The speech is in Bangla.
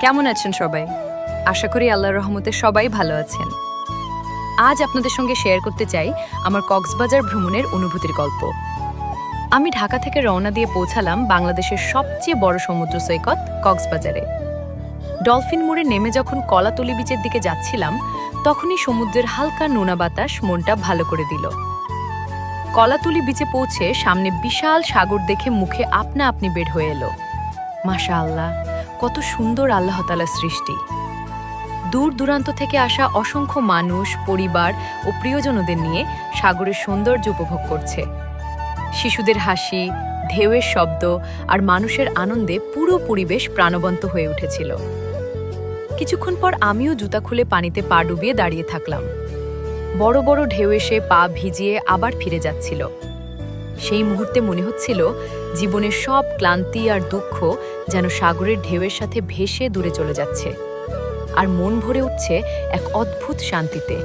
কেমন আছেন সবাই? আশা করি আল্লাহর রহমতে সবাই ভালো আছেন। আজ আপনাদের সঙ্গে শেয়ার করতে চাই আমার কক্সবাজার ভ্রমণের অনুভূতির গল্প। আমি ঢাকা থেকে রওনা দিয়ে পৌঁছালাম বাংলাদেশের সবচেয়ে বড় সমুদ্র সৈকত কক্সবাজারে। ডলফিন মোড়ে নেমে যখন কলাতলি বিচের দিকে যাচ্ছিলাম, তখনই সমুদ্রের হালকা নোনা বাতাস মনটা ভালো করে দিল। কলাতলি বিচে পৌঁছে সামনে বিশাল সাগর দেখে মুখে আপনা আপনি বের হয়ে এলো, মাশাআল্লাহ, কত সুন্দর আল্লাহ তাআলার সৃষ্টি। দূর দূরান্ত থেকে আসা অসংখ্য মানুষ, পরিবার ও প্রিয়জনদের নিয়ে সাগরের সৌন্দর্য উপভোগ করছে। শিশুদের হাসি, ঢেউয়ের শব্দ আর মানুষের আনন্দে পুরো পরিবেশ প্রাণবন্ত হয়ে উঠেছিল। কিছুক্ষণ পর আমিও জুতা খুলে পানিতে পা ডুবিয়ে দাঁড়িয়ে থাকলাম। বড় বড় ঢেউ এসে পা ভিজিয়ে আবার ফিরে যাচ্ছিল। সেই মুহূর্তে মনে হচ্ছিল জীবনের সব ক্লান্তি আর দুঃখ যেন সাগরের ঢেউয়ের সাথে ভেসে দূরে চলে যাচ্ছে, আর মন ভরে উঠছে এক অদ্ভুত শান্তিতে।